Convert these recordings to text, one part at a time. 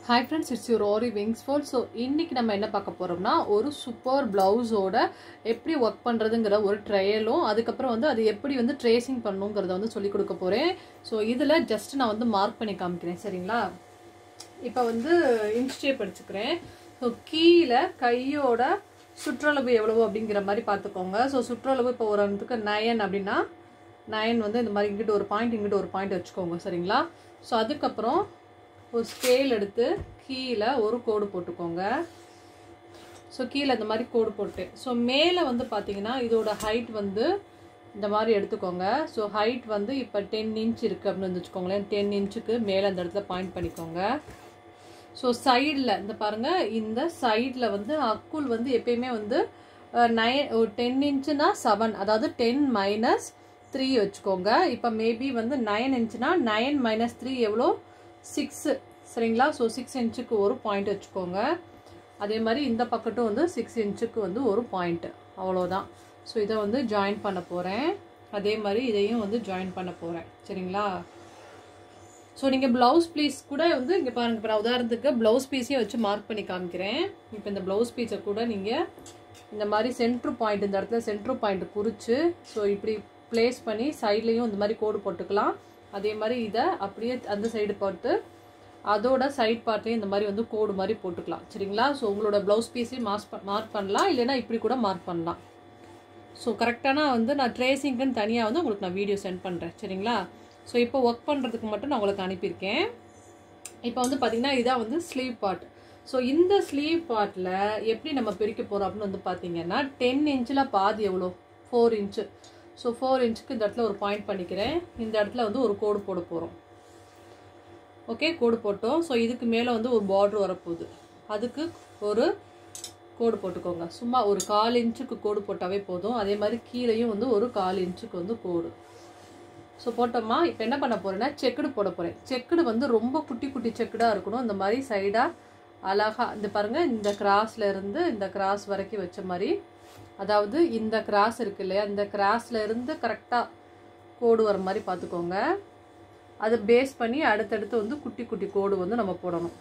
Hi friends, it's your Aariwingsworld. So இன்னைக்கு நம்ம என்ன பார்க்க போறோம்னா ஒரு சூப்பர் பிளவுஸோட எப்படி வர்க் பண்றதுங்கற ஒரு ட்ரையலும் அதுக்கு அப்புறம் வந்து அது எப்படி வந்து ட்ரேசிங் பண்ணனும்ங்கறத வந்து சொல்லி கொடுக்க போறேன். சோ இதுல ஜஸ்ட் நான் வந்து மார்க் பண்ணி காமிக்கிறேன் சரிங்களா? இப்போ வந்து இன்ச் டேப் எடுத்துக்கிறேன். சோ கீழ கையோட சுற்றளவு எவ்வளவு அப்படிங்கற மாதிரி பாத்துக்கோங்க. சோ சுற்றளவு இப்போ ஒரு அந்துக்கு 9 அப்படினா 9 வந்து இந்த மாதிரி இங்கிட்ட ஒரு பாயிண்ட் வச்சுக்கோங்க சரிங்களா? சோ அதுக்கு அப்புறம் ஒரு ஸ்கேல் எடுத்து கீழ ஒரு கோடு போட்டுக்கோங்க. சோ கீழ இந்த மாதிரி கோடு போட்டேன். சோ மேலே வந்து பாத்தீங்கன்னா இதோட ஹைட் வந்து இந்த மாதிரி எடுத்துக்கோங்க. சோ ஹைட் வந்து இப்போ 10 இன்ச் இருக்கு அப்படினு வெச்சுக்கோங்களேன். 10 இன்ச்சுக்கு மேல அந்த இடத்துல பாயிண்ட் பண்ணிக்கோங்க. சோ சைடுல இந்த பாருங்க இந்த சைடுல வந்து அக்குள் வந்து எப்பவுமே வந்து 10 இன்ச்னா 7 அதாவது 10 - 3 வெச்சுக்கோங்க. இப்போ மேபி வந்து 9 இன்ச்னா 9 - 3 எவ்வளோ 6 சரிங்களா? சோ 6 இன்ச்சுக்கு ஒரு பாயிண்ட் வெச்சுக்கோங்க. அதே மாதிரி இந்த பக்கட்டும் வந்து 6 இன்ச்சுக்கு வந்து ஒரு பாயிண்ட் அவ்வளவுதான். சோ இத வந்து ஜாயின் பண்ண போறேன். அதே மாதிரி இதையும் வந்து ஜாயின் பண்ண போறேன் சரிங்களா? சோ நீங்க blouse piece கூட வந்து இங்க பாருங்க இப்போ உதாரணத்துக்கு blouse piece-ஐ வச்சு மார்க் பண்ணி காமிக்கிறேன். இப்போ இந்த blouse piece-ஐ கூட நீங்க இந்த மாதிரி சென்டர் பாயிண்ட் இந்த இடத்துல சென்டர் பாயிண்ட் குறிச்சு சோ இப்படி பிளேஸ் பண்ணி சைடுலயும் இந்த மாதிரி கோடு போட்டுக்கலாம். அதே மாதிரி இத அப்படியே அந்த சைடு போட்டு அதோட சைடு பார்ட்லயும் இந்த மாதிரி வந்து கோடு மாதிரி போட்டுக்கலாம் சரிங்களா? சோ உங்களோட blouse piece-ஐ மார்க் பண்ணலாம் இல்லனா இப்படி கூட மார்க் பண்ணலாம். சோ கரெக்ட்டானா வந்து நான் ட்ரேசிங்க்கு தனியா வந்து உங்களுக்கு நான் வீடியோ சென்ட் பண்றேன் சரிங்களா? சோ இப்போ வர்க் பண்றதுக்கு மட்டும் நான் உங்களுக்கு அனுப்பி இருக்கேன். இப்போ வந்து பாத்தீங்கன்னா இதான் வந்து ஸ்லீவ் பார்ட். சோ இந்த ஸ்லீவ் பார்ட்ல எப்படி நம்ம பிரிக்க போறோம் அப்படினு வந்து பாத்தீங்கன்னா 10 இன்ச்ல பாதி எவ்வளவு 4 இன்ச். சோ 4 இன்ச்சுக்கு இந்த இடத்துல ஒரு பாயிண்ட் பண்ணிக்கிறேன். இந்த இடத்துல வந்து ஒரு கோடு போட போறோம். ஓகே கோடு போட்டோம். சோ இதுக்கு மேல வந்து ஒரு border வர போகுது. அதுக்கு ஒரு கோடு போட்டுக்கோங்க. சும்மா ஒரு 1/4 இன்ச்சுக்கு கோடு போட்டாவே போதும். அதே மாதிரி கீழேயும் வந்து ஒரு 1/4 இன்ச்சுக்கு வந்து கோடு. சோ போட்டோமா இப்போ என்ன பண்ண போறேன்னா செக்குடு போட போறேன். செக்குடு வந்து ரொம்ப குட்டி குட்டி செக்குடா இருக்கணும். இந்த மாதிரி சைடா அழகா இந்த பாருங்க இந்த கிராஸ்ல இருந்து இந்த கிராஸ் வரைக்கும் வெச்ச மாதிரி அதாவது இந்த கிராஸ் இருக்கு இல்லையா இந்த கிராஸ்ல இருந்து கரெக்ட்டா கோடு வர மாதிரி பாத்துக்கோங்க. அது பேஸ் பண்ணி அடுத்தடுத்து வந்து குட்டி குட்டி கோடு வந்து நம்ம போடணும்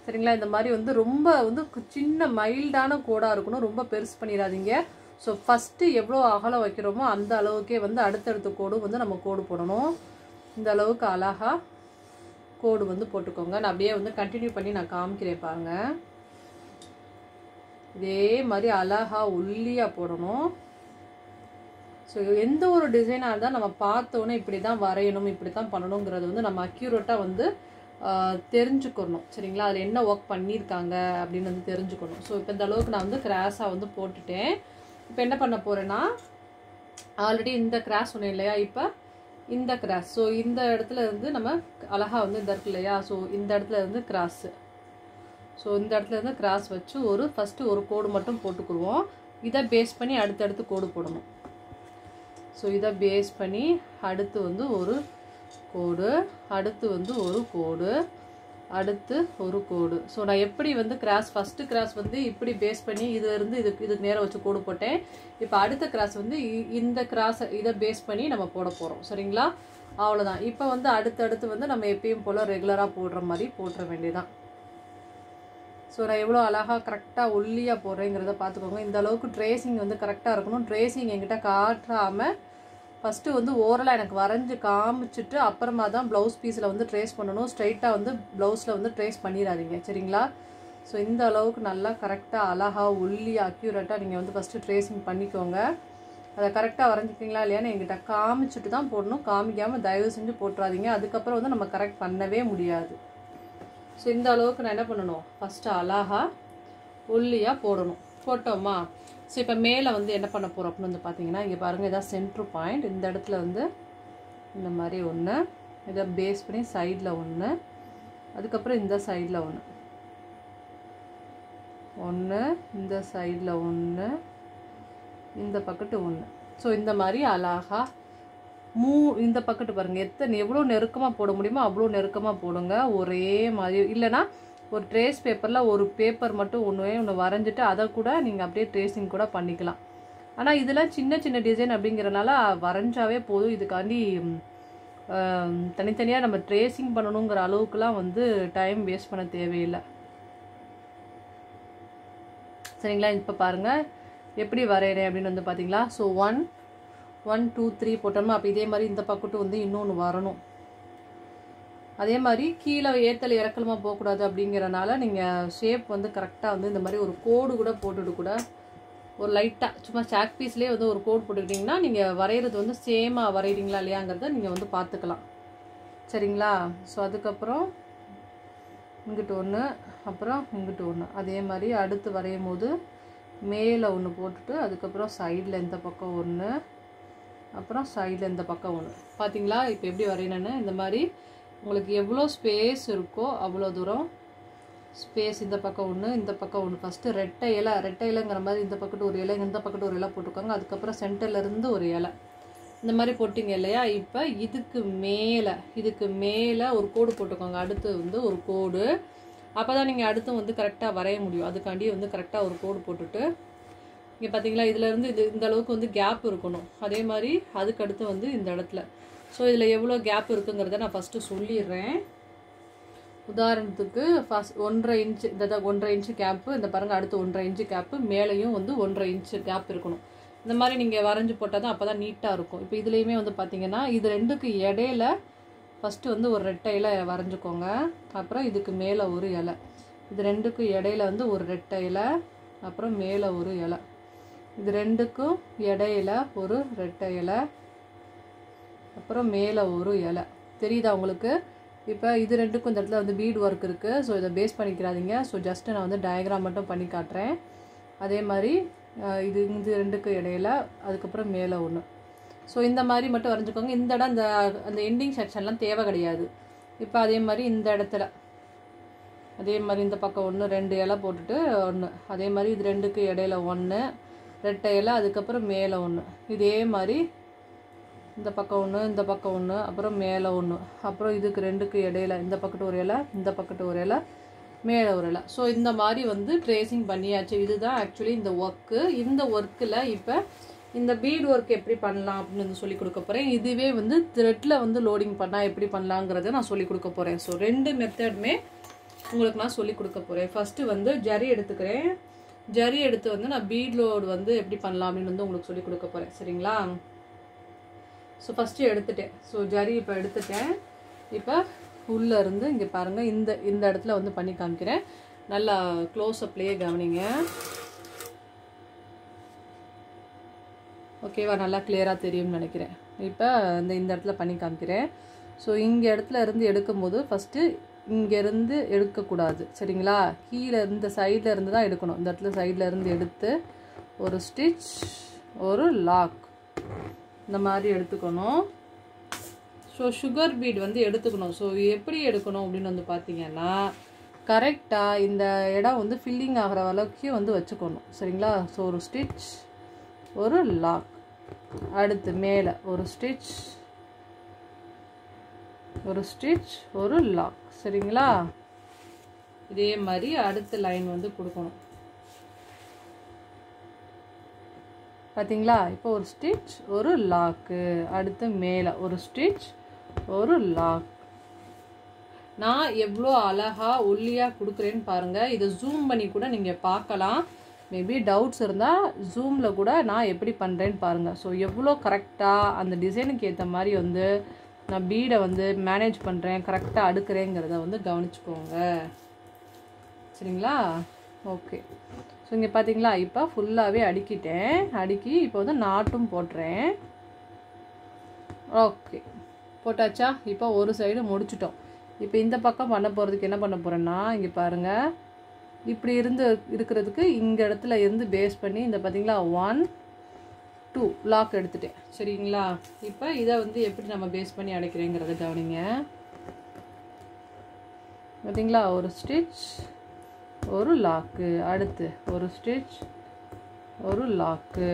சரிங்களா? இந்த மாதிரி வந்து ரொம்ப வந்து சின்ன மைல்டான கோடா இருக்கணும். ரொம்ப பெருசு பண்ணிராதீங்க. சோ ஃபர்ஸ்ட் எவ்வளவு அகலம் வைக்கிறோமோ அந்த அளவுக்கே வந்து அடுத்தடுத்த கோடு வந்து நம்ம கோடு போடணும். இந்த அளவுக்கு அழகா கோடு வந்து போட்டுக்கோங்க. நான் அப்படியே வந்து கண்டினியூ பண்ணி நான் காமிக்கிறேன் பாருங்க. இதே மாதிரி அழகா ஒல்லியா போடணும். சோ எந்த ஒரு டிசைனா இருந்தா நம்ம பார்த்தோனே இப்படி தான் வரையணும் இப்படி தான் பண்ணனும்ங்கறது வந்து நம்ம அக்யூரேட்டா வந்து தெரிஞ்சுக்கணும் சரிங்களா? அதுல என்ன வர்க் பண்ணிருக்காங்க அப்படினு வந்து தெரிஞ்சுக்கணும். சோ இப்போ இந்த அளவுக்கு நான் வந்து கிராஸா வந்து போட்டுட்டேன். இப்போ என்ன பண்ண போறேன்னா ஆல்ரெடி இந்த கிராஸ் சொன்னேன் இல்லையா? இப்போ இந்த கிராஸ் சோ இந்த இடத்துல இருந்து நம்ம அழகா வந்து இந்த இருக்கு இல்லையா? சோ இந்த இடத்துல இருந்து கிராஸ் சோ இந்த இடத்துல இருந்து கிராஸ் வச்சு ஒரு ஃபர்ஸ்ட் ஒரு கோடு மட்டும் போட்டுக்குவோம். இத பேஸ் பண்ணி அடுத்து கோடு போடணும். சோ இத பேஸ் பண்ணி அடுத்து வந்து ஒரு கோடு அடுத்து வந்து ஒரு கோடு அடுத்து ஒரு கோடு. சோ நான் எப்படி வந்து கிராஸ் ஃபர்ஸ்ட் கிராஸ் வந்து இப்படி பேஸ் பண்ணி இதுல இருந்து இதுக்கு நேரா வச்சு கோடு போட்டேன். இப்போ அடுத்த கிராஸ் வந்து இந்த கிராஸ் இத பேஸ் பண்ணி நம்ம போட போறோம் சரிங்களா? அவ்வளவுதான். இப்போ வந்து அடுத்து வந்து நம்ம எப்பவும் போல ரெகுலரா போடுற மாதிரி போட்ற வேண்டியதான். சோ நான் எவ்வளவு அழகா கரெக்ட்டா ஒல்லியா போடுறேங்கறத பாத்துக்கோங்க. இந்த அளவுக்கு ட்ரேசிங் வந்து கரெக்ட்டா இருக்கணும். ட்ரேசிங் என்கிட்ட காட்டாம ஃபர்ஸ்ட் வந்து ஓரலா எனக்கு வரைஞ்சு காமிச்சிட்டு அப்புறமா தான் blouse piece-ல வந்து ட்ரேஸ் பண்ணனும். ஸ்ட்ரைட்டா வந்து blouse-ல வந்து ட்ரேஸ் பண்ணிராதீங்க சரிங்களா? சோ இந்த அளவுக்கு நல்லா கரெக்ட்டா அழகா ஒல்லியா அக்யூரேட்டா நீங்க வந்து ஃபர்ஸ்ட் ட்ரேசிங் பண்ணிக்கோங்க. அத கரெக்ட்டா வரைஞ்சிட்டீங்களா இல்லையான்னு என்கிட்ட காமிச்சிட்டு தான் போடணும். காமிக்காம தயவு செஞ்சு போட்றாதீங்க. அதுக்கு அப்புறம் வந்து நம்ம கரெக்ட் பண்ணவே முடியாது. சோ இந்த அளவுக்கு நான் என்ன பண்ணனும் ஃபர்ஸ்ட் அழகா ஒல்லியா போடணும். போட்டோமா? சோ இப்போ மேல வந்து என்ன பண்ண போறோம் அப்படினு வந்து பாத்தீங்கன்னா இங்க பாருங்க இத சென்டர் பாயிண்ட் இந்த இடத்துல வந்து இந்த மாதிரி ஒண்ணு இத பேஸ் பண்ணி சைடுல ஒண்ணு அதுக்கு அப்புறம் இந்த சைடுல ஒண்ணு இந்த சைடுல ஒண்ணு இந்த பக்கத்து ஒண்ணு. சோ இந்த மாதிரி அழகா இந்த பக்கத்து பாருங்க எவ்வளவு நெருக்கமா போட முடியுமோ அவ்வளவு நெருக்கமா போடுங்க. ஒரே மாதிரி இல்லனா ஒரு ட்ரேஸ் பேப்பர்ல ஒரு பேப்பர் மட்டும் ஒண்ணு வரைஞ்சிட்டு அத கூட நீங்க அப்படியே ட்ரேசிங் கூட பண்ணிக்கலாம். ஆனா இதெல்லாம் சின்ன சின்ன டிசைன் அப்படிங்கறனால வரைஞ்சாவே போதும். இதுக்காண்டி தனித்தனியாக நம்ம ட்ரேசிங் பண்ணணுங்கிற அளவுக்குலாம் வந்து டைம் வேஸ்ட் பண்ண தேவையில்லை. சரிங்களா? இப்போ பாருங்கள் எப்படி வரைகிறேன் அப்படின்னு வந்து பார்த்தீங்களா? ஸோ 1 1 2 3 போட்டோம்னா அப்போ இதே மாதிரி இந்த பக்கட்டும் வந்து இன்னொன்று வரணும். அதே மாதிரி கீழே ஏற்றல் இறக்கலமாக போகக்கூடாது அப்படிங்கிறனால நீங்கள் ஷேப் வந்து கரெக்டாக வந்து இந்த மாதிரி ஒரு கோடு கூட போட்டுட்டு கூட ஒரு லைட்டாக சும்மா சாக் பீஸ்லேயே வந்து ஒரு கோடு போட்டுக்கிட்டிங்கன்னா நீங்கள் வரைகிறது வந்து சேமாக வரைகிறீங்களா இல்லையாங்கிறத நீங்கள் வந்து பார்த்துக்கலாம். சரிங்களா? ஸோ அதுக்கப்புறம் இங்கிட்டு ஒன்று, அப்புறம் இங்கிட்டு ஒன்று, அதே மாதிரி அடுத்து வரையும் போது மேலே ஒன்று போட்டுட்டு அதுக்கப்புறம் சைடில் இந்த பக்கம் ஒன்று, அப்புறம் சைடில் இந்த பக்கம் ஒன்று. பார்த்தீங்களா இப்போ எப்படி வரையணுன்னு? இந்த மாதிரி உங்களுக்கு எவ்வளோ ஸ்பேஸ் இருக்கோ அவ்வளோ தூரம் ஸ்பேஸ் இந்த பக்கம் ஒன்று, இந்த பக்கம் ஒன்று. ஃபஸ்ட்டு ரெட்டை இலைங்கிற மாதிரி இந்த பக்கத்து ஒரு இலை, இந்த பக்கத்து ஒரு இலை போட்டுக்கோங்க. அதுக்கப்புறம் சென்டர்லேருந்து ஒரு இலை இந்த மாதிரி போட்டிங்க இல்லையா? இப்போ இதுக்கு மேலே ஒரு கோடு போட்டுக்கோங்க. அடுத்து வந்து ஒரு கோடு, அப்போ தான் நீங்கள் அடுத்து வந்து கரெக்டாக வரைய முடியும். அதுக்காண்டி வந்து கரெக்டாக ஒரு கோடு போட்டுட்டு இங்கே பார்த்தீங்களா இதுலேருந்து இந்த அளவுக்கு வந்து கேப் இருக்கணும். அதே மாதிரி அதுக்கு அடுத்து வந்து இந்த இடத்துல. ஸோ இதில் எவ்வளோ கேப் இருக்குங்கிறத நான் ஃபஸ்ட்டு சொல்லிடுறேன். உதாரணத்துக்கு ஃபஸ்ட் 1.5 இன்ச்சு, இந்த 1.5 இன்ச்சு கேப்பு, இந்த பாருங்கள் அடுத்து 1.5 இன்ச்சு கேப்பு, மேலேயும் வந்து 1.5 இன்ச்சு கேப் இருக்கணும். இந்த மாதிரி நீங்கள் வரைஞ்சி போட்டால் தான் அப்போ தான் நீட்டாக இருக்கும். இப்போ இதுலேயுமே வந்து பார்த்தீங்கன்னா இது ரெண்டுக்கு இடையில ஃபஸ்ட்டு வந்து ஒரு ரெட்டை இலை வரைஞ்சிக்கோங்க. அப்புறம் இதுக்கு மேலே ஒரு இலை, இது ரெண்டுக்கும் இடையில வந்து ஒரு ரெட்டை இலை, அப்புறம் மேலே ஒரு இலை, இது ரெண்டுக்கும் இடையில ஒரு ரெட்டை இலை, அப்புறம் மேலே ஒரு இலை. தெரியுதா உங்களுக்கு? இப்போ இது ரெண்டுக்கும் இந்த இடத்துல வந்து பீட் ஒர்க் இருக்குது. ஸோ இதை பேஸ் பண்ணிக்கிறாதீங்க. ஸோ ஜஸ்ட்டு நான் வந்து டயக்ராம் மட்டும் பண்ணி காட்டுறேன். அதே மாதிரி இது ரெண்டுக்கு இடையில, அதுக்கப்புறம் மேலே ஒன்று. ஸோ இந்த மாதிரி மட்டும் வரைஞ்சிக்கோங்க. இந்த இடம் அந்த எண்டிங் செக்ஷன்லாம் தேவை கிடையாது. இப்போ அதே மாதிரி இந்த இடத்துல அதே மாதிரி இந்த பக்கம் ஒன்று 2 இலை போட்டுட்டு ஒன்று, அதே மாதிரி இது ரெண்டுக்கு இடையில 1 ரெட்டை இலை, அதுக்கப்புறம் மேலே ஒன்று, இதே மாதிரி இந்த பக்கம் ஒன்று, இந்த பக்கம் ஒன்று, அப்புறம் மேலே ஒன்று, அப்புறம் இதுக்கு ரெண்டுக்கு இடையில இந்த பக்கத்து ஒரு இலை, இந்த பக்கத்து ஒரு இலை, மேலே ஒரு இலை. ஸோ இந்த மாதிரி வந்து ட்ரேசிங் பண்ணியாச்சு. இதுதான் ஆக்சுவலி இந்த ஒர்க்கு. இந்த ஒர்க்கில் இப்போ இந்த பீட் ஒர்க் எப்படி பண்ணலாம் அப்படின்னு வந்து சொல்லி கொடுக்க போகிறேன். இதுவே வந்து த்ரெட்டில் வந்து லோடிங் பண்ணால் எப்படி பண்ணலாங்கிறத நான் சொல்லி கொடுக்க போகிறேன். ஸோ 2 மெத்தடுமே உங்களுக்கு நான் சொல்லி கொடுக்க போகிறேன். ஃபஸ்ட்டு வந்து ஜரி எடுத்துக்கிறேன். ஜரி எடுத்து வந்து நான் பீட் லோடு வந்து எப்படி பண்ணலாம் அப்படின்னு வந்து உங்களுக்கு சொல்லி கொடுக்க போகிறேன். சரிங்களா? ஸோ ஃபஸ்ட்டு எடுத்துட்டேன். ஸோ ஜரி இப்போ எடுத்துட்டேன். இப்போ உள்ளே இருந்து இங்கே பாருங்கள் இந்த இடத்துல வந்து பண்ணி காமிக்கிறேன். நல்லா க்ளோஸ்அப்லேயே கவனிங்க. ஓகேவா? நல்லா கிளியராக தெரியும்னு நினைக்கிறேன். இப்போ இந்த இடத்துல பண்ணி காமிக்கிறேன். ஸோ இங்கே இடத்துல இருந்து எடுக்கும்போது ஃபஸ்ட்டு இங்கேருந்து எடுக்கக்கூடாது. சரிங்களா? கீழே இந்த சைடில் இருந்து தான் எடுக்கணும். இந்த இடத்துல சைடில் இருந்து எடுத்து ஒரு ஸ்டிச், ஒரு லாக் இந்த மாதிரி எடுத்துக்கணும். ஸோ சுகர் பீட் வந்து எடுத்துக்கணும். ஸோ எப்படி எடுக்கணும் அப்படின்னு வந்து பார்த்தீங்கன்னா கரெக்டாக இந்த இடம் வந்து ஃபில்லிங் ஆகிற அளவுக்கு வந்து வச்சுக்கணும். சரிங்களா? ஸோ ஒரு ஸ்டிச், ஒரு லாக், அடுத்து மேலே ஒரு ஸ்டிச், ஒரு லாக். சரிங்களா? இதே மாதிரி அடுத்த லைன் வந்து கொடுக்கணும். பார்த்தீங்களா? இப்போ ஒரு ஸ்டிச், ஒரு லாக்கு, அடுத்து மேலே ஒரு ஸ்டிச், ஒரு லாக். நான் எவ்வளோ அழகாக ஒல்லியாக கொடுக்குறேன்னு பாருங்கள். இதை ஜூம் பண்ணி கூட நீங்கள் பார்க்கலாம். மேபி டவுட்ஸ் இருந்தால் ஜூமில் கூட நான் எப்படி பண்ணுறேன்னு பாருங்கள். ஸோ எவ்வளோ கரெக்டாக அந்த டிசைனுக்கு ஏற்ற மாதிரி வந்து நான் பீடை வந்து மேனேஜ் பண்ணுறேன், கரெக்டாக அடுக்கிறேங்கிறத வந்து கவனிச்சுக்கோங்க. சரிங்களா? ஓகே. ஸோ இங்கே பார்த்தீங்களா? இப்போ ஃபுல்லாகவே அடுக்கிட்டேன். அடுக்கி இப்போ வந்து நாட்டும் போட்டுறேன். ஓகே, போட்டாச்சா? இப்போ ஒரு சைடு முடிச்சிட்டோம். இப்போ இந்த பக்கம் பண்ண போகிறதுக்கு என்ன பண்ண போகிறேன்னா இங்கே பாருங்கள், இப்படி இருக்கிறதுக்கு இங்கே இடத்துல இருந்து பேஸ் பண்ணி இந்த பார்த்தீங்களா 1 2 லாக் எடுத்துட்டேன். சரிங்களா? இப்போ இதை வந்து எப்படி நம்ம பேஸ் பண்ணி அடைக்கிறேங்கிறத கவனிங்க. பார்த்தீங்களா? ஒரு ஸ்டிச், ஒரு லாக்கு, அடுத்து ஒரு ஸ்டிச், ஒரு லாக்கு.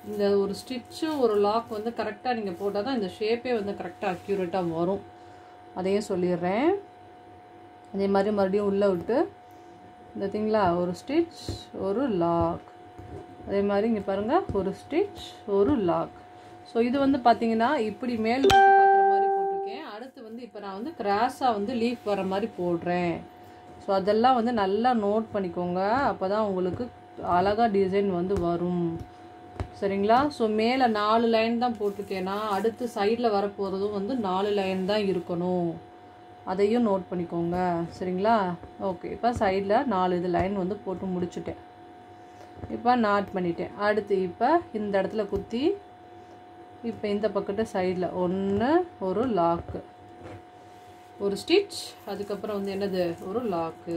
இந்த ஒரு ஸ்டிச்சும் ஒரு லாக் வந்து கரெக்டாக நீங்கள் போட்டால் தான் இந்த ஷேப்பே வந்து கரெக்டாக அக்யூரேட்டாக வரும். அதையும் சொல்லிடுறேன். அதே மாதிரி மறுபடியும் உள்ளே விட்டு பார்த்தீங்களா ஒரு ஸ்டிச், ஒரு லாக், அதே மாதிரி இங்கே பாருங்கள் ஒரு ஸ்டிச், ஒரு லாக். ஸோ இது வந்து பார்த்தீங்கன்னா இப்படி மேல் நோக்கி நான் வந்து கிராஸாக வந்து லீஃப் வர மாதிரி போடுறேன். ஸோ அதெல்லாம் வந்து நல்லா நோட் பண்ணிக்கோங்க. அப்போ தான் உங்களுக்கு அழகாக டிசைன் வந்து வரும். சரிங்களா? ஸோ மேலே 4 லைன் தான் போட்டிருக்கேன்னா அடுத்து சைடில் வரப்போகிறதும் வந்து 4 லைன் தான் இருக்கணும். அதையும் நோட் பண்ணிக்கோங்க. சரிங்களா? ஓகே, இப்போ சைடில் 4 லைன் வந்து போட்டு முடிச்சுட்டேன். இப்போ நாட் பண்ணிட்டேன். அடுத்து இப்போ இந்த இடத்துல குத்தி இப்போ இந்த பக்கத்து சைடில் ஒரு லாக்கு, ஒரு ஸ்டிச், அதுக்கப்புறம் வந்து என்னது ஒரு லாக்கு.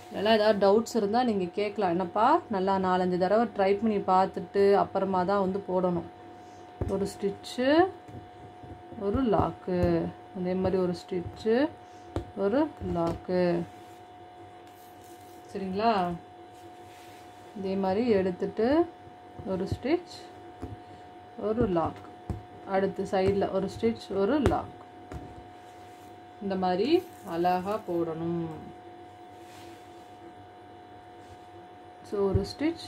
இதெல்லாம் ஏதாவது டவுட்ஸ் இருந்தால் நீங்கள் கேட்கலாம். என்னப்பா நல்லா 4-5 தடவை ட்ரை பண்ணி பார்த்துட்டு அப்புறமா தான் வந்து போடணும். ஒரு ஸ்டிச்சு, ஒரு லாக்கு, அதே மாதிரி ஒரு ஸ்டிச்சு, ஒரு லாக்கு. சரிங்களா? இதே மாதிரி எடுத்துட்டு ஒரு ஸ்டிச், ஒரு லாக், அடுத்து சைடில் ஒரு ஸ்டிச், ஒரு லாக். இந்த மாதிரி அழகாக போடணும். ஸோ ஒரு ஸ்டிச்,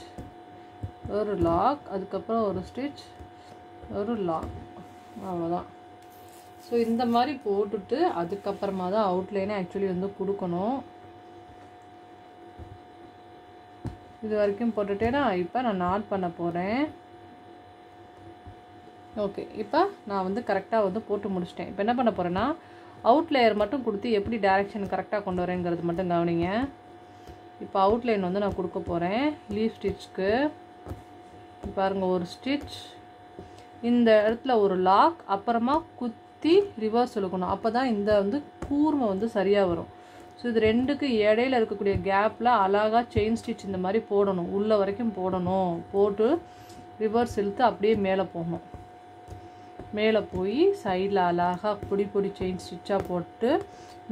ஒரு லாக், அதுக்கப்புறம் ஒரு ஸ்டிச், ஒரு லாக், அவ்வளோதான். ஸோ இந்த மாதிரி போட்டுட்டு அதுக்கப்புறமா தான் அவுட்லைனை ஆக்சுவலி வந்து கொடுக்கணும். இது வரைக்கும் போட்டுட்டேன்னா இப்போ நான் நாட் பண்ண போகிறேன். ஓகே, இப்போ நான் வந்து கரெக்டாக வந்து போட்டு முடிச்சிட்டேன். இப்போ என்ன பண்ண போகிறேன்னா அவுட்லேயர் மட்டும் கொடுத்து எப்படி டைரெக்ஷன் கரெக்டாக கொண்டு வரேங்கிறது மட்டும் கவனிங்க. இப்போ அவுட்லைன் வந்து நான் கொடுக்க போகிறேன். லீஃப் ஸ்டிச்சுக்கு பாருங்கள், ஒரு ஸ்டிச், இந்த இடத்துல ஒரு லாக், அப்புறமா குத்தி ரிவர்ஸ் இழுக்கணும். அப்போ தான் இந்த வந்து கூர்மை வந்து சரியாக வரும். ஸோ இது ரெண்டுக்கு இடையில இருக்கக்கூடிய கேப்பில் அழகாக செயின் ஸ்டிச் இந்த மாதிரி போடணும். உள்ள வரைக்கும் போடணும். போட்டு ரிவர்ஸ் இழுத்து அப்படியே மேலே போகணும். மேலே போய் சைடில் அழகாக பொடி செயின் ஸ்டிச்சாக போட்டு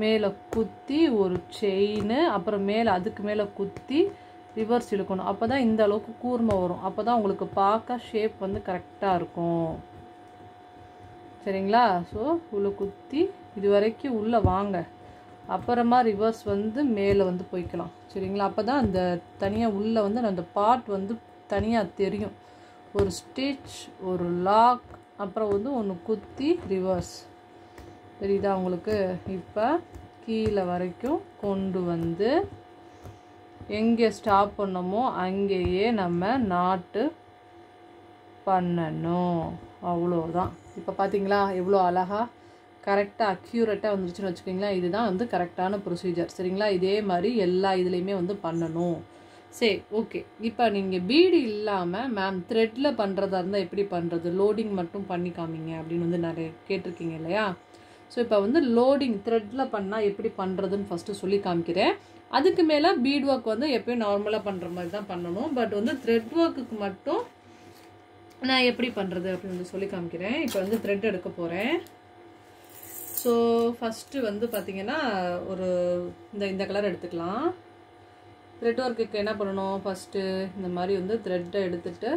மேலே குத்தி ஒரு செயின், அப்புறம் மேலே அதுக்கு மேலே குத்தி ரிவர்ஸ் இழுக்கணும். அப்போ தான் இந்த அளவுக்கு கூர்மை வரும். அப்போ தான் உங்களுக்கு பார்க்க ஷேப் வந்து கரெக்டாக இருக்கும். சரிங்களா? ஸோ உள்ளே குத்தி இது வரைக்கும் உள்ளே வாங்க, அப்புறமா ரிவர்ஸ் வந்து மேலே வந்து போய்க்கலாம். சரிங்களா? அப்போ தான் அந்த தனியாக உள்ளே வந்து அந்த பார்ட் வந்து தனியாக தெரியும். ஒரு ஸ்டிச், ஒரு லாக், அப்புறம் வந்து ஒன்று குத்தி ரிவர்ஸ். தெரியுதா உங்களுக்கு? இப்போ கீழே வரைக்கும் கொண்டு வந்து எங்கே ஸ்டாப் பண்ணமோ அங்கேயே நம்ம நாட்டு பண்ணணும். அவ்வளோதான். இப்போ பார்த்தீங்களா எவ்வளோ அழகாக கரெக்டாக அக்யூரேட்டாக வந்துருச்சுன்னு வச்சுக்கிங்களா? இதுதான் வந்து கரெக்டான ப்ரொசீஜர். சரிங்களா? இதே மாதிரி எல்லா இதுலேயுமே வந்து பண்ணணும். சரி, ஓகே. இப்போ நீங்கள் பீடு இல்லாமல் மேம் த்ரெட்டில் பண்ணுறதா இருந்தால் எப்படி பண்ணுறது, லோடிங் மட்டும் பண்ணி காமிங்க அப்படின்னு வந்து நிறைய கேட்டிருக்கீங்க இல்லையா? ஸோ இப்போ வந்து லோடிங் த்ரெட்டில் பண்ணால் எப்படி பண்ணுறதுன்னு ஃபஸ்ட்டு சொல்லி காமிக்கிறேன். அதுக்கு மேலே பீட் ஒர்க் வந்து எப்பயும் நார்மலாக பண்ணுற மாதிரி தான் பண்ணணும். பட் வந்து த்ரெட் ஒர்க்குக்கு மட்டும் நான் எப்படி பண்ணுறது அப்படின்னு வந்து சொல்லி காமிக்கிறேன். இப்போ வந்து த்ரெட் எடுக்க போகிறேன். ஸோ ஃபஸ்ட்டு வந்து பார்த்திங்கன்னா ஒரு இந்த கலர் எடுத்துக்கலாம். த்ரெட் ஒர்க்குக்கு என்ன பண்ணணும், ஃபஸ்ட்டு இந்த மாதிரி வந்து த்ரெட்டை எடுத்துகிட்டு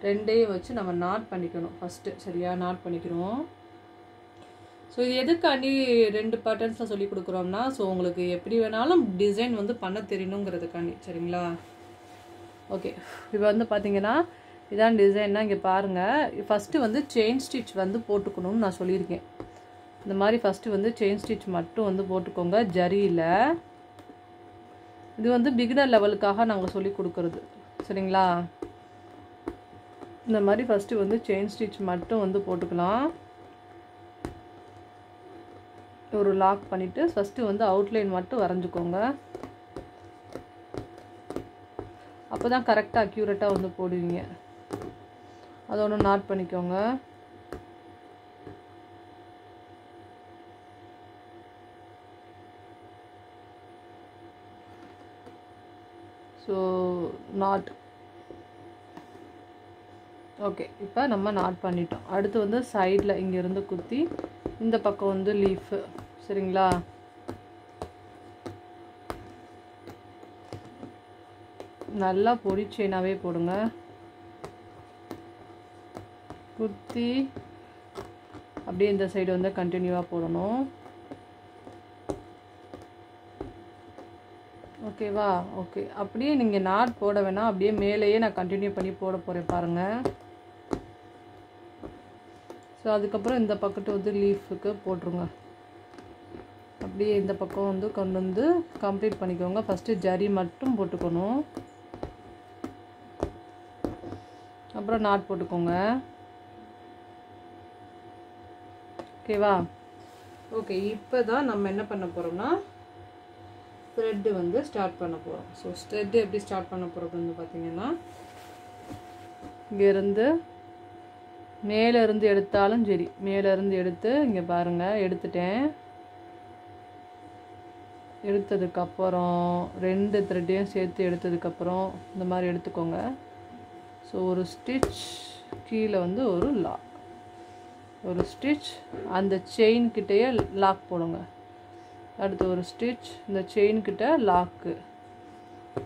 ரெண்டையும் வச்சு நம்ம நாட் பண்ணிக்கணும் ஃபஸ்ட்டு. சரியா? நாட் பண்ணிக்கிறோம். ஸோ இது எதுக்காண்டி 2 பேட்டர்ன்ஸில் சொல்லி கொடுக்குறோம்னா, ஸோ உங்களுக்கு எப்படி வேணாலும் டிசைன் வந்து பண்ண தெரியணுங்கிறதுக்காண்டி. சரிங்களா? ஓகே, இப்போ வந்து பார்த்தீங்கன்னா இதான் டிசைன்னா இங்கே பாருங்கள். ஃபஸ்ட்டு வந்து செயின் ஸ்டிச் வந்து போட்டுக்கணும்னு நான் சொல்லியிருக்கேன். இந்த மாதிரி ஃபஸ்ட்டு வந்து செயின் ஸ்டிச் மட்டும் வந்து போட்டுக்கோங்க ஜரியில். இது வந்து பிகினர் லெவலுக்காக நாங்கள் சொல்லி கொடுக்குறது. சரிங்களா? இந்த மாதிரி ஃபஸ்ட்டு வந்து செயின் ஸ்டிச் மட்டும் வந்து போட்டுக்கலாம். ஒரு லாக் பண்ணிவிட்டு ஃபஸ்ட்டு வந்து அவுட்லைன் மட்டும் வரைஞ்சிக்கோங்க. அப்போ தான் கரெக்டாக அக்யூரேட்டாக வந்து போடுவீங்க. அதை ஒன்று நாட் பண்ணிக்கோங்க. So not okay. இப்போ நம்ம நாட் பண்ணிட்டோம். அடுத்து வந்து சைடில் இங்கேருந்து குத்தி இந்த பக்கம் வந்து லீஃபு. சரிங்களா? நல்லா பொடி செயினாகவே போடுங்க. குத்தி அப்படியே இந்த சைடு வந்து கண்டினியூவாக போடணும். ஓகேவா? ஓகே. அப்படியே நீங்கள் நாட் போட வேணாம், அப்படியே மேலேயே நான் கண்டினியூ பண்ணி போட போகிறேன் பாருங்கள். ஸோ அதுக்கப்புறம் இந்த பக்கத்து வந்து லீஃபுக்கு போட்டுருங்க. அப்படியே இந்த பக்கம் வந்து கொண்டு வந்து கம்ப்ளீட் பண்ணிக்கோங்க. ஃபஸ்ட்டு ஜரி மட்டும் போட்டுக்கணும், அப்புறம் நாட் போட்டுக்கோங்க. ஓகேவா? ஓகே, இப்போ தான் நம்ம என்ன பண்ண போகிறோம்னா த்ரெட்டு வந்து ஸ்டார்ட் பண்ண போகிறோம். ஸோ த்ரெட்டு எப்படி ஸ்டார்ட் பண்ண போகிறோம்னு பார்த்தீங்கன்னா, இங்கேருந்து மேலேருந்து எடுத்தாலும் சரி, மேலேருந்து எடுத்து இங்கே பாருங்கள் எடுத்துட்டேன். எடுத்ததுக்கப்புறம் 2 த்ரெட்டையும் சேர்த்து எடுத்ததுக்கப்புறம் இந்த மாதிரி எடுத்துக்கோங்க. ஸோ ஒரு ஸ்டிச் கீழே வந்து ஒரு லாக், ஒரு ஸ்டிச் அந்த செயின் கிட்டேயே லாக் போடுங்க. அடுத்து ஒரு ஸ்டிச் இந்த செயின் கிட்ட லாக்கு,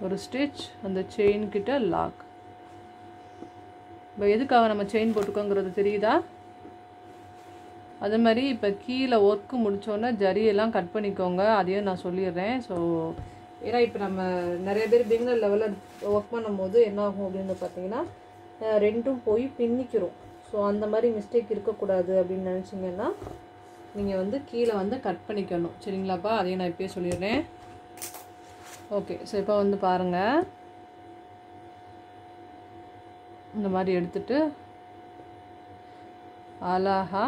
ஒரு ஸ்டிச் அந்த செயின் கிட்ட லாக். இப்போ எதுக்காக நம்ம செயின் போட்டுக்கோங்கிறது தெரியுதா? அதே மாதிரி இப்போ கீழே ஒர்க்கு முடித்தோன்னே ஜரியெல்லாம் கட் பண்ணிக்கோங்க, அதையும் நான் சொல்லிடுறேன். ஸோ ஏன்னா இப்போ நம்ம நிறைய பேர் பிகினர் லெவலில் ஒர்க் பண்ணும்போது என்ன ஆகும் அப்படின்னு பார்த்தீங்கன்னா, ரெண்டும் போய் பின்னிக்கிறோம். ஸோ அந்த மாதிரி மிஸ்டேக் இருக்கக்கூடாது அப்படின்னு நினச்சிங்கன்னா நீங்கள் வந்து கீழே வந்து கட் பண்ணிக்கணும். சரிங்களாப்பா? அதையும் நான் இப்போயே சொல்லிடுறேன். ஓகே, ஸோ இப்போ வந்து பாருங்கள், இந்த மாதிரி எடுத்துட்டு அழகா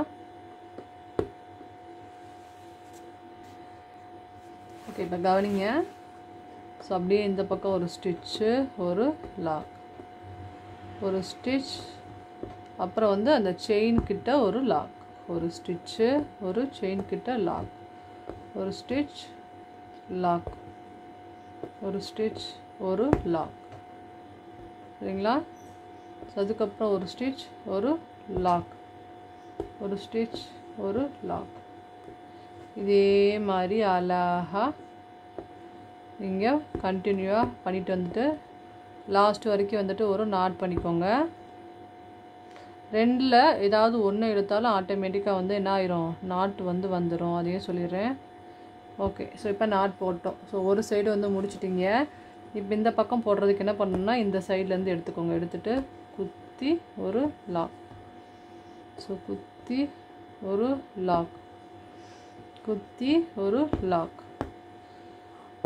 ஓகே இப்போ கவனிங்க. ஸோ அப்படியே இந்த பக்கம் ஒரு ஸ்டிச்சு, ஒரு லாக், ஒரு ஸ்டிச், அப்புறம் வந்து அந்த செயின் கிட்ட ஒரு லாக், ஒரு ஸ்டிச்சு, ஒரு செயின் கிட்ட லாக், ஒரு ஸ்டிச், லாக், ஒரு ஸ்டிச், ஒரு லாக். சரிங்களா? ஸோ அதுக்கப்புறம் ஒரு ஸ்டிச், ஒரு லாக், ஒரு ஸ்டிச், ஒரு லாக். இதே மாதிரி அழகாக நீங்கள் கண்டினியூவாக பண்ணிட்டு வந்துட்டு லாஸ்ட் வரைக்கும் வந்துட்டு ஒரு நாட் பண்ணிக்கோங்க. 2ல் ஏதாவது ஒன்று எடுத்தாலும் ஆட்டோமேட்டிக்காக வந்து என்ன ஆயிரும், நாட் வந்து வந்துடும். அதையும் சொல்லிடுறேன். ஓகே, ஸோ இப்போ நாட் போட்டோம். ஸோ ஒரு சைடு வந்து முடிச்சிட்டிங்க. இப்போ இந்த பக்கம் போடுறதுக்கு என்ன பண்ணணும்னா இந்த சைட்லேருந்து எடுத்துக்கோங்க. எடுத்துகிட்டு குத்தி ஒரு லாக், ஸோ குத்தி ஒரு லாக், குத்தி ஒரு லாக்,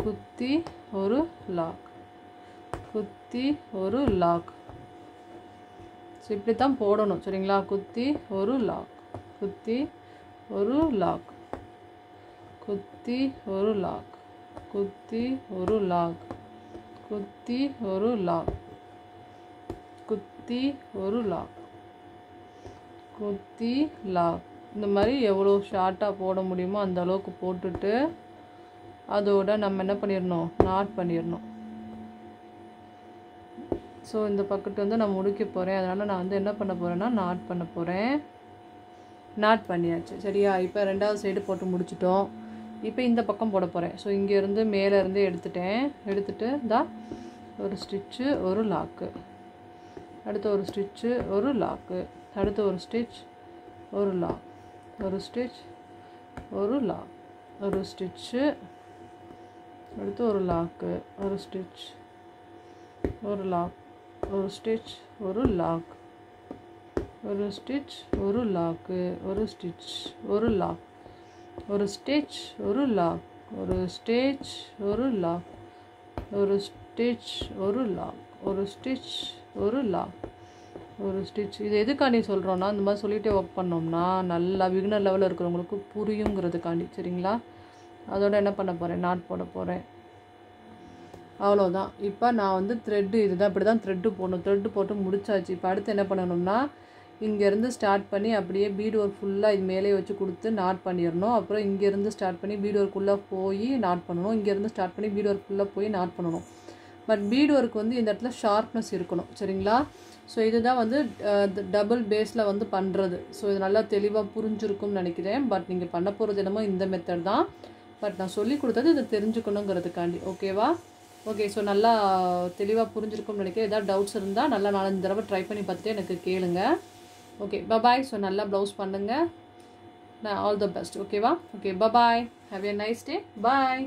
குத்தி ஒரு லாக், குத்தி ஒரு லாக். ஸோ இப்படி தான் போடணும். சரிங்களா? குத்தி ஒரு லாக், குத்தி ஒரு லாக், குத்தி ஒரு லாக், குத்தி ஒரு லாக், குத்தி ஒரு லாக், குத்தி ஒரு லாக், குத்தி லாக். இந்த மாதிரி எவ்வளோ ஷார்ட்டாக போட முடியுமோ அந்த அளவுக்கு போட்டுட்டு அதோட நம்ம என்ன பண்ணிடணும், நாட் பண்ணிடணும். ஸோ இந்த பக்கத்து வந்து நான் முடிக்க போகிறேன், அதனால் நான் வந்து என்ன பண்ண போகிறேன்னா நாட் பண்ண போகிறேன். நாட் பண்ணியாச்சு. சரியா? இப்போ 2வது சைடு போட்டு முடிச்சிட்டோம். இப்போ இந்த பக்கம் போட போகிறேன். ஸோ இங்கேருந்து மேலேருந்து எடுத்துட்டேன். எடுத்துகிட்டு தான் ஒரு ஸ்டிச்சு, ஒரு லாக்கு, அடுத்து ஒரு ஸ்டிச்சு, ஒரு லாக்கு, அடுத்து ஒரு ஸ்டிச், ஒரு லாக், ஒரு ஸ்டிச், ஒரு லாக், ஒரு ஸ்டிச்சு, அடுத்து ஒரு லாக்கு, ஒரு ஸ்டிச், ஒரு லாக், ஒரு ஸ்டிச், ஒரு லாக், ஒரு ஸ்டிச், ஒரு லாக்கு, ஒரு ஸ்டிச், ஒரு லாக், ஒரு ஸ்டிச், ஒரு லாக், ஒரு ஸ்டிச், ஒரு லாக், ஒரு ஸ்டிச், ஒரு லாக், ஒரு ஸ்டிச், ஒரு லாக், ஒரு ஸ்டிச். இது எதுக்காண்டி சொல்கிறோன்னா, இந்த மாதிரி சொல்லிகிட்டே ஒர்க் பண்ணோம்னா நல்லா பிகினர் லெவலில் இருக்கிறவங்களுக்கு புரியுங்கிறதுக்காண்டி. சரிங்களா? அதோட என்ன பண்ண போகிறேன், நாட் போட போகிறேன். அவ்வளோதான். இப்போ நான் வந்து த்ரெட்டு இதுதான், இப்படி தான் த்ரெட்டு போடணும். த்ரெட்டு போட்டு முடிச்சாச்சு. இப்போ அடுத்து என்ன பண்ணணும்னா இங்கேருந்து ஸ்டார்ட் பண்ணி அப்படியே பீட் ஒர்க் ஃபுல்லாக இது மேலே வச்சு கொடுத்து நாட் பண்ணிடணும். அப்புறம் இங்கேருந்து ஸ்டார்ட் பண்ணி பீட் ஒர்க்குள்ளே போய் நாட் பண்ணணும். இங்கேருந்து ஸ்டார்ட் பண்ணி பீட் ஒர்க் ஃபுல்லாக போய் நாட் பண்ணணும். பட் பீட் ஒர்க் வந்து இந்த இடத்துல ஷார்ப்னஸ் இருக்கணும். சரிங்களா? ஸோ இதுதான் வந்து டபுள் பேஸில் வந்து பண்ணுறது. ஸோ இது நல்லா தெளிவாக புரிஞ்சிருக்கும்னு நினைக்கிறேன். பட் நீங்கள் பண்ண போகிறது என்னமோ இந்த மெத்தட் தான். பட் நான் சொல்லி கொடுத்தது இதை தெரிஞ்சுக்கணுங்கிறதுக்காண்டி. ஓகேவா? ஓகே, ஸோ நல்லா தெளிவாக புரிஞ்சிருக்கும்னு நினைக்கிறேன். ஏதாவது டவுட்ஸ் இருந்தால் நல்லா 4-5 தடவை ட்ரை பண்ணி பார்த்துட்டு எனக்கு கேளுங்க. ஓகே, பாய். ஸோ நல்லா ப்ளவுஸ் பண்ணுங்கள். நான் ஆல் த பெஸ்ட். ஓகேவா? Okay, bye. Have a nice day. Bye.